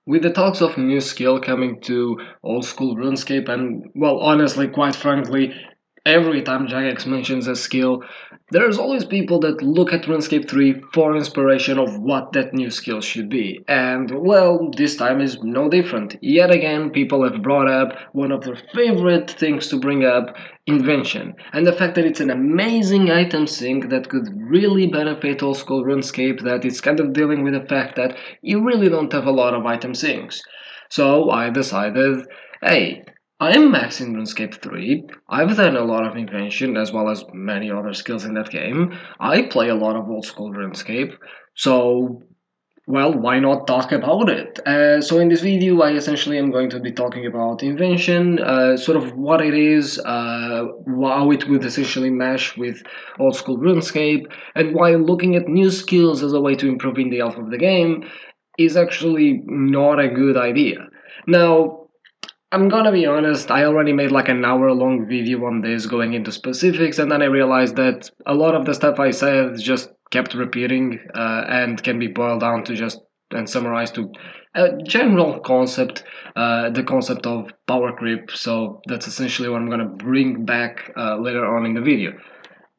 With the talks of new skill coming to old school RuneScape, and well, honestly, quite frankly, every time Jagex mentions a skill, there's always people that look at RuneScape 3 for inspiration of what that new skill should be. And well, this time is no different. Yet again, people have brought up one of their favorite things to bring up, invention, and the fact that it's an amazing item sync that could really benefit old school RuneScape, that it's kind of dealing with the fact that you really don't have a lot of item syncs. So I decided, hey, I'm maxing RuneScape 3. I've done a lot of invention as well as many other skills in that game. I play a lot of old school RuneScape. So well, why not talk about it? So in this video, I essentially am going to be talking about invention, sort of what it is, how it would essentially mesh with old school RuneScape, and why looking at new skills as a way to improving the health of the game is actually not a good idea. Now, I'm gonna be honest, I already made like an hour long video on this going into specifics, and then I realized that a lot of the stuff I said just kept repeating and can be boiled down to just and summarized to a general concept, the concept of power creep. So that's essentially what I'm gonna bring back later on in the video.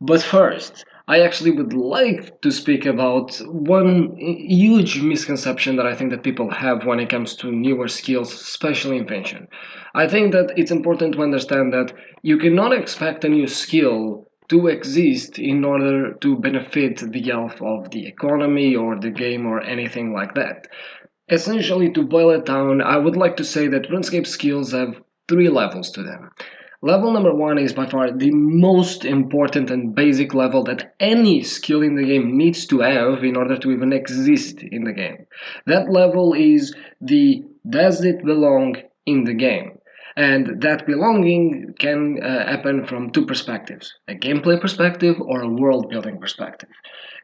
But first, I actually would like to speak about one huge misconception that I think that people have when it comes to newer skills, especially invention. I think that it's important to understand that you cannot expect a new skill to exist in order to benefit the health of the economy or the game or anything like that. Essentially, to boil it down, I would like to say that RuneScape skills have three levels to them. Level number one is by far the most important and basic level that any skill in the game needs to have in order to even exist in the game. That level is the does it belong in the game? And that belonging can happen from two perspectives, a gameplay perspective or a world building perspective.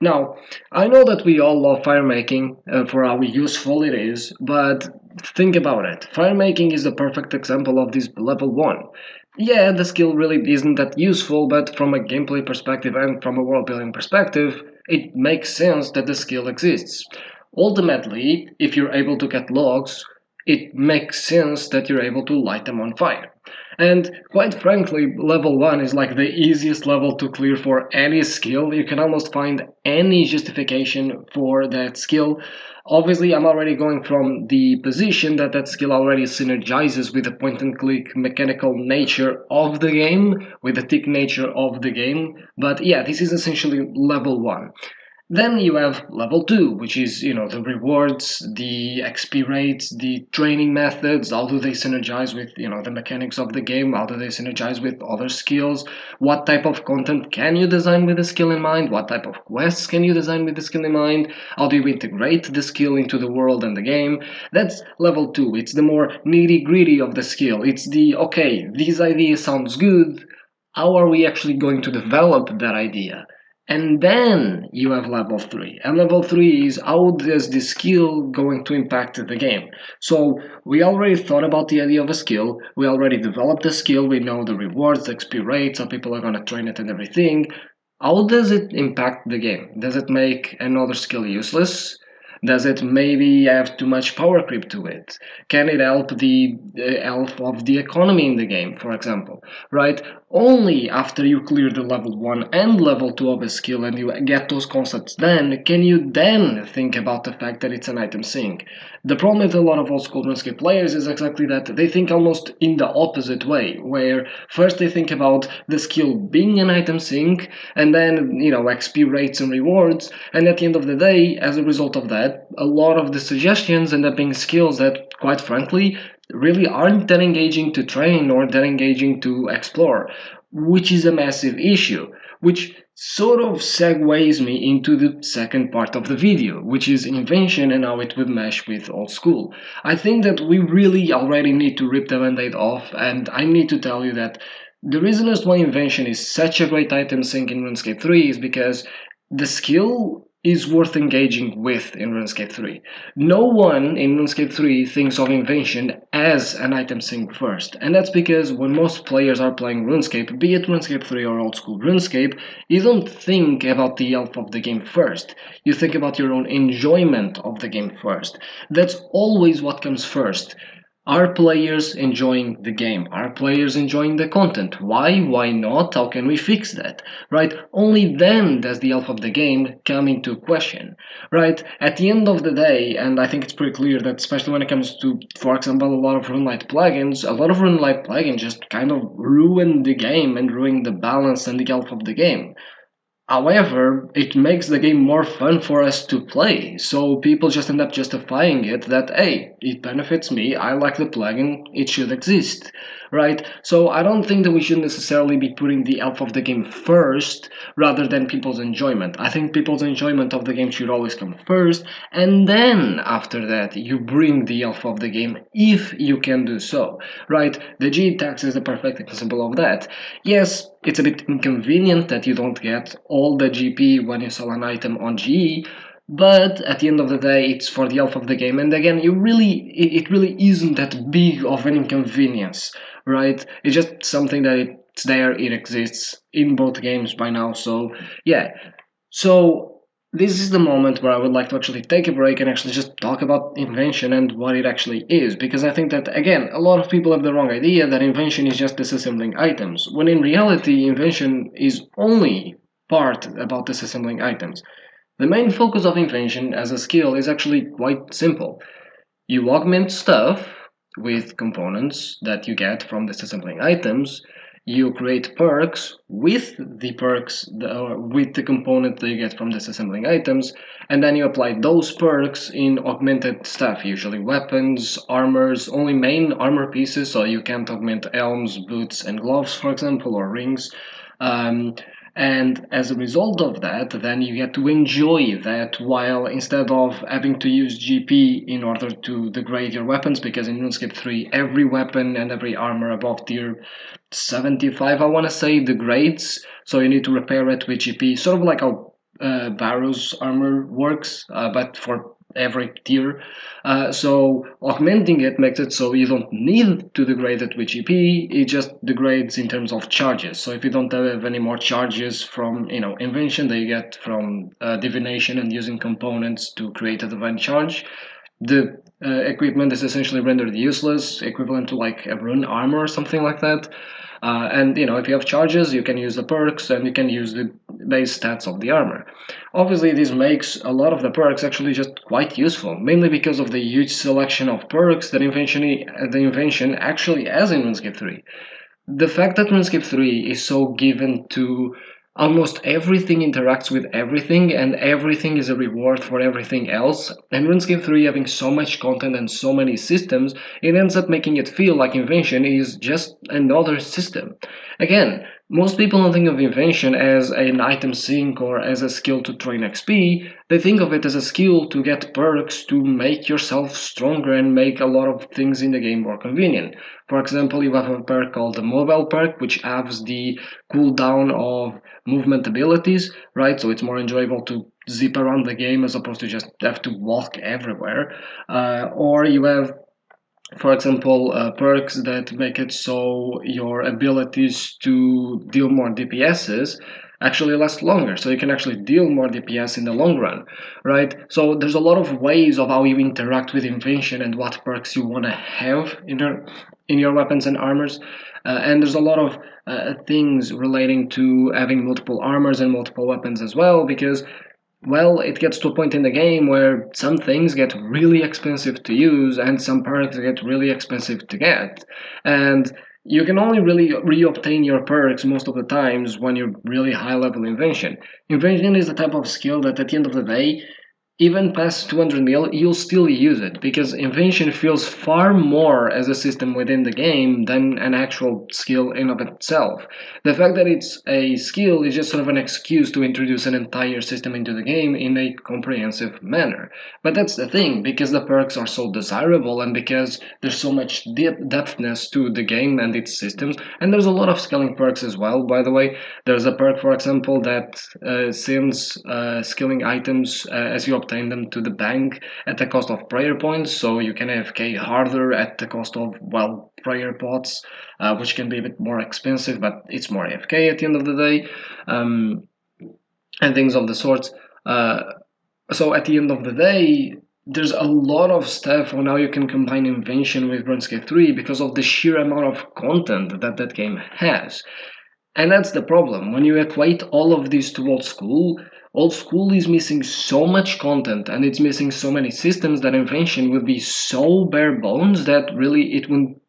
Now, I know that we all love fire making for how useful it is, but think about it. Fire making is the perfect example of this level 1. Yeah, the skill really isn't that useful, but from a gameplay perspective and from a world building perspective, it makes sense that the skill exists. Ultimately, if you're able to get logs, it makes sense that you're able to light them on fire. And quite frankly, level 1 is like the easiest level to clear for any skill. You can almost find any justification for that skill. Obviously, I'm already going from the position that that skill already synergizes with the point and click mechanical nature of the game, with the tick nature of the game. But yeah, this is essentially level 1. Then you have level 2, which is, the rewards, the XP rates, the training methods, how do they synergize with, the mechanics of the game, how do they synergize with other skills, what type of content can you design with the skill in mind, what type of quests can you design with the skill in mind, how do you integrate the skill into the world and the game. That's level 2, it's the more nitty gritty of the skill. It's the, okay, this idea sounds good, how are we actually going to develop that idea? And then you have level 3. And level 3 is how does this skill going to impact the game? So we already thought about the idea of a skill, we already developed the skill, we know the rewards, the XP rates, how people are going to train it and everything. How does it impact the game? Does it make another skill useless? Does it maybe have too much power creep to it? Can it help the health of the economy in the game, for example? Right? Only after you clear the level 1 and level 2 of a skill and you get those concepts done, can you then think about the fact that it's an item sync. The problem with a lot of old school RuneScape players is exactly that they think almost in the opposite way, where first they think about the skill being an item sync, and then, XP rates and rewards, and at the end of the day, as a result of that, a lot of the suggestions end up being skills that, quite frankly, really aren't that engaging to train or that engaging to explore, which is a massive issue, which sort of segues me into the second part of the video, which is invention and how it would mesh with old school. I think that we really already need to rip the band-aid off, and I need to tell you that the reason as why invention is such a great item sync in RuneScape 3 is because the skill is worth engaging with in RuneScape 3. No one in RuneScape 3 thinks of invention as an item sync first, and that's because when most players are playing RuneScape, be it RuneScape 3 or old school RuneScape, you don't think about the health of the game first. You think about your own enjoyment of the game first. That's always what comes first. Are players enjoying the game? Are players enjoying the content? Why? Why not? How can we fix that? Right? Only then does the health of the game come into question. Right? At the end of the day, and I think it's pretty clear that especially when it comes to, for example, a lot of RuneLite plugins, a lot of RuneLite plugins just kind of ruin the game and ruin the balance and the health of the game. However, it makes the game more fun for us to play, so people just end up justifying it that, hey, it benefits me, I like the plugin, it should exist, right? So I don't think that we should necessarily be putting the health of the game first rather than people's enjoyment. I think people's enjoyment of the game should always come first, and then after that you bring the health of the game if you can do so, right? The G tax is the perfect example of that. Yes, it's a bit inconvenient that you don't get all the GP when you sell an item on GE, but at the end of the day, it's for the health of the game. And again, it really isn't that big of an inconvenience, right? It's just something that it's there, it exists in both games by now. So yeah, so this is the moment where I would like to actually take a break and actually just talk about invention and what it actually is, because I think that, again, a lot of people have the wrong idea that invention is just disassembling items, when in reality, invention is only part about disassembling items. The main focus of invention as a skill is actually quite simple. You augment stuff with components that you get from disassembling items. You create perks with the with the component that you get from disassembling items, and then you apply those perks in augmented stuff, usually weapons, armors, only main armor pieces, so you can't augment helms, boots, and gloves, for example, or rings. Um, and as a result of that, then you get to enjoy that while instead of having to use GP in order to degrade your weapons, because in RuneScape 3, every weapon and every armor above tier 75, I want to say, degrades. So you need to repair it with GP, sort of like how Barrow's armor works, but for every tier. So augmenting it makes it so you don't need to degrade it with GP, it just degrades in terms of charges. So if you don't have any more charges from invention that you get from divination and using components to create a divine charge, the equipment is essentially rendered useless, equivalent to like a rune armor or something like that. And if you have charges, you can use the perks and you can use the base stats of the armor. Obviously, this makes a lot of the perks actually just quite useful, mainly because of the huge selection of perks that the invention actually has in RuneScape 3. The fact that RuneScape 3 is so given to almost everything interacts with everything and everything is a reward for everything else, and RuneScape 3 having so much content and so many systems, it ends up making it feel like invention is just another system. Again, most people don't think of invention as an item sync or as a skill to train XP, they think of it as a skill to get perks to make yourself stronger and make a lot of things in the game more convenient. For example, you have a perk called the mobile perk, which halves the cooldown of movement abilities, right? So it's more enjoyable to zip around the game as opposed to just have to walk everywhere. Or you have, for example, perks that make it so your abilities to deal more DPSs actually last longer, so you can actually deal more DPS in the long run, right? So there's a lot of ways of how you interact with invention and what perks you want to have in your weapons and armors, and there's a lot of things relating to having multiple armors and multiple weapons as well, because well, it gets to a point in the game where some things get really expensive to use and some perks get really expensive to get. And you can only really reobtain your perks most of the times when you're really high level invention. Invention is the type of skill that at the end of the day even past 200 mil, you'll still use it because invention feels far more as a system within the game than an actual skill in of itself. The fact that it's a skill is just sort of an excuse to introduce an entire system into the game in a comprehensive manner. But that's the thing, because the perks are so desirable and because there's so much depthness to the game and its systems, and there's a lot of scaling perks as well, by the way. There's a perk, for example, that sends skilling items as you obtain them to the bank at the cost of prayer points, so you can AFK harder at the cost of, well, prayer pots, which can be a bit more expensive, but it's more AFK at the end of the day, and things of the sort. So at the end of the day, there's a lot of stuff on how you can combine invention with RuneScape 3 because of the sheer amount of content that that game has. And that's the problem. When you equate all of this to old school is missing so much content and it's missing so many systems that invention would be so bare bones that really it wouldn't,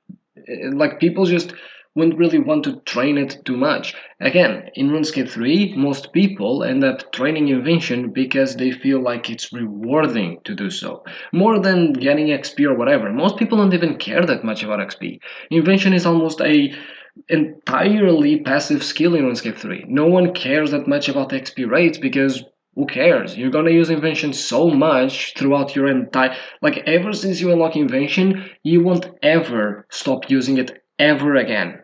like, people just wouldn't really want to train it too much. Again, in RuneScape 3, most people end up training invention because they feel like it's rewarding to do so. More than getting XP or whatever. Most people don't even care that much about XP. Invention is almost a entirely passive skill in RuneScape 3. No one cares that much about XP rates because who cares? You're gonna use invention so much throughout your entire, like, ever since you unlock invention, you won't ever stop using it ever again.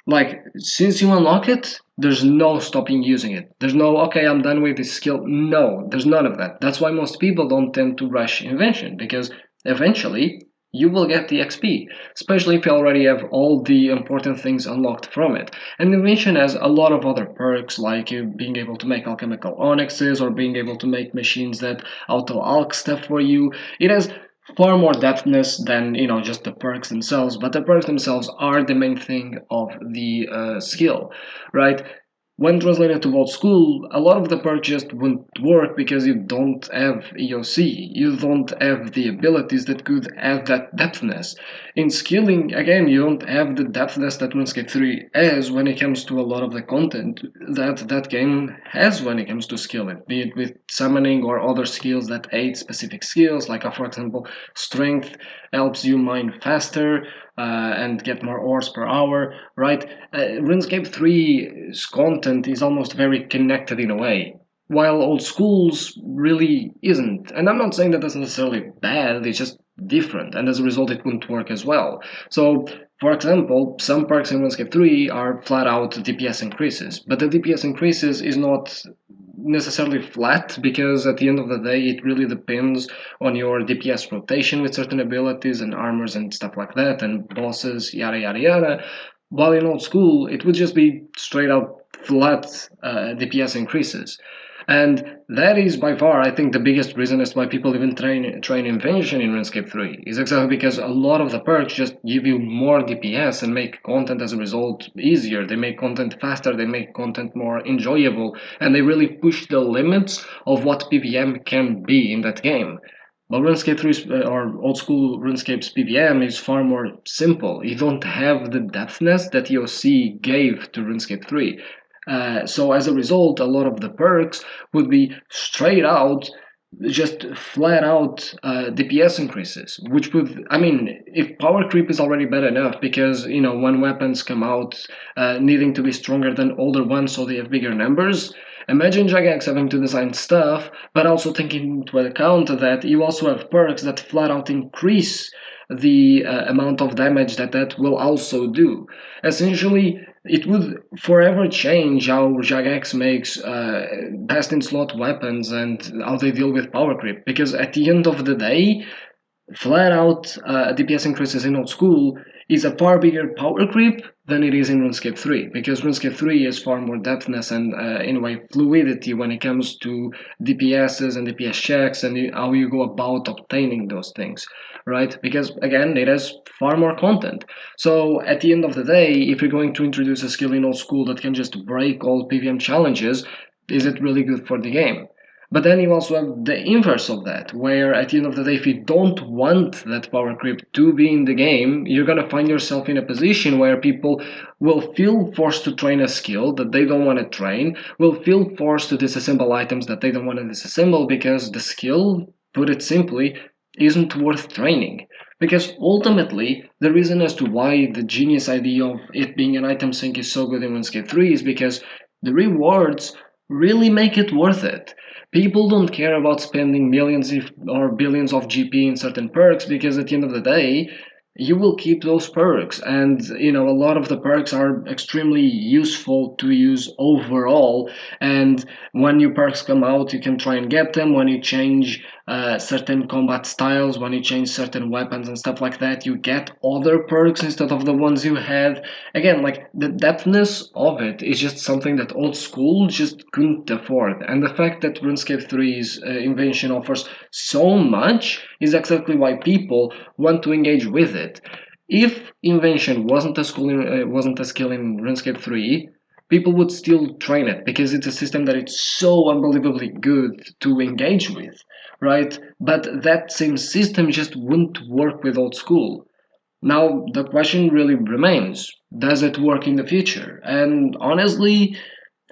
Like, since you unlock it, there's no stopping using it. There's no, okay, I'm done with this skill. No, there's none of that. That's why most people don't tend to rush invention, because eventually you will get the XP, especially if you already have all the important things unlocked from it. And invention has a lot of other perks, like being able to make alchemical onyxes or being able to make machines that auto-alch stuff for you. It has far more depthness than, just the perks themselves, but the perks themselves are the main thing of the skill, right? When translated to old school, a lot of the perks just won't work because you don't have EOC. You don't have the abilities that could add that depthness. In skilling, again, you don't have the depthness that RuneScape 3 has when it comes to a lot of the content that that game has when it comes to skilling, be it with summoning or other skills that aid specific skills, like, for example, strength helps you mine faster, and get more ores per hour, right? RuneScape 3's content is almost very connected in a way, while old school's really isn't. And I'm not saying that that's necessarily bad, it's just different, and as a result it wouldn't work as well. So, for example, some perks in RuneScape 3 are flat out DPS increases, but the DPS increases is not necessarily flat because at the end of the day it really depends on your DPS rotation with certain abilities and armors and stuff like that and bosses, yada yada yada. While in old school it would just be straight up flat DPS increases. And that is by far, I think, the biggest reason as to why people even train invention in RuneScape 3 is exactly because a lot of the perks just give you more DPS and make content as a result easier. They make content faster, they make content more enjoyable, and they really push the limits of what PvM can be in that game. But RuneScape 3 or old school RuneScape's PvM is far more simple. You don't have the depthness that EOC gave to RuneScape 3. So as a result, a lot of the perks would be straight out, just flat out DPS increases, which would, I mean, if power creep is already bad enough because, when weapons come out needing to be stronger than older ones so they have bigger numbers, imagine Jagex having to design stuff, but also taking into account that you also have perks that flat out increase the amount of damage that will also do. Essentially, it would forever change how Jagex makes best in slot weapons and how they deal with power creep. Because at the end of the day, flat out DPS increases in old school is a far bigger power creep than it is in RuneScape 3, because RuneScape 3 is far more depthness and, in a way, fluidity when it comes to DPSs and DPS checks and how you go about obtaining those things, right? Because, again, it has far more content. So, at the end of the day, if you're going to introduce a skill in old school that can just break all PVM challenges, is it really good for the game? But then you also have the inverse of that, where at the end of the day, if you don't want that power creep to be in the game, you're gonna find yourself in a position where people will feel forced to train a skill that they don't want to train, will feel forced to disassemble items that they don't want to disassemble because the skill, put it simply, isn't worth training. Because ultimately, the reason as to why the genius idea of it being an item sync is so good in RuneScape 3 is because the rewards really make it worth it. People don't care about spending millions or billions of GP in certain perks because at the end of the day, you will keep those perks, and a lot of the perks are extremely useful to use overall. And when new perks come out, you can try and get them. When you change certain combat styles, when you change certain weapons and stuff like that, you get other perks instead of the ones you had. Again, like the depthness of it is just something that old school just couldn't afford, and the fact that RuneScape 3's invention offers so much is exactly why people want to engage with it. If invention wasn't a skill in RuneScape 3, people would still train it because it's a system that it's so unbelievably good to engage with, right? But that same system just wouldn't work with old school. Now, the question really remains, does it work in the future? And honestly,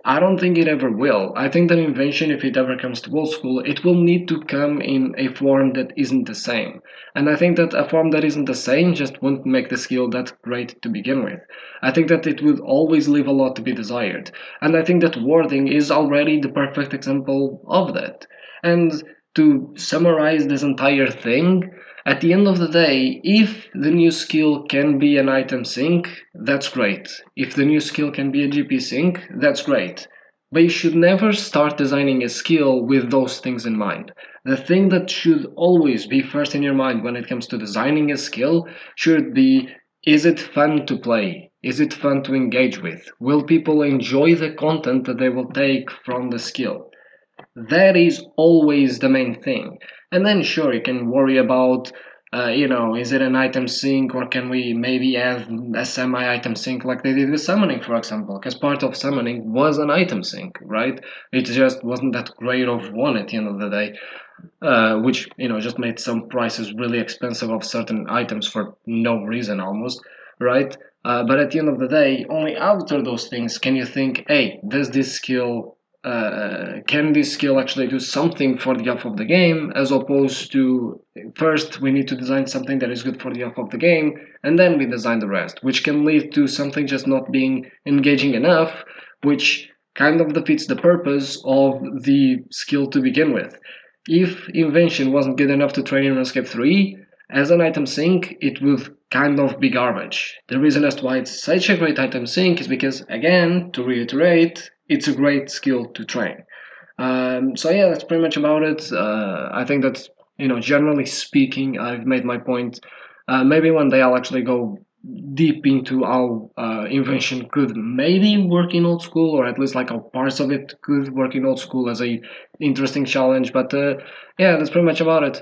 I don't think it ever will. I think that invention, if it ever comes to old school, it will need to come in a form that isn't the same. And I think that a form that isn't the same just won't make the skill that great to begin with. I think that it would always leave a lot to be desired. And I think that wording is already the perfect example of that. And to summarize this entire thing, at the end of the day, if the new skill can be an item sync, that's great. If the new skill can be a GP sync, that's great. But you should never start designing a skill with those things in mind. The thing that should always be first in your mind when it comes to designing a skill should be, is it fun to play? Is it fun to engage with? Will people enjoy the content that they will take from the skill? That is always the main thing. And then, sure, you can worry about, is it an item sync or can we maybe add a semi item sync like they did with summoning, for example? Because part of summoning was an item sync, right? It just wasn't that great of one at the end of the day, which, just made some prices really expensive of certain items for no reason almost, right? But at the end of the day, only after those things can you think, hey, does this skill can this skill actually do something for the half of the game, as opposed to first we need to design something that is good for the half of the game and then we design the rest, which can lead to something just not being engaging enough, which kind of defeats the purpose of the skill to begin with. If invention wasn't good enough to train in RuneScape 3 as an item sync, it would kind of be garbage. The reason as to why it's such a great item sync is because, again, to reiterate, it's a great skill to train. So yeah, that's pretty much about it. I think that, generally speaking, I've made my point. Maybe one day I'll actually go deep into how invention could maybe work in old school, or at least like how parts of it could work in old school as a interesting challenge. But yeah, that's pretty much about it.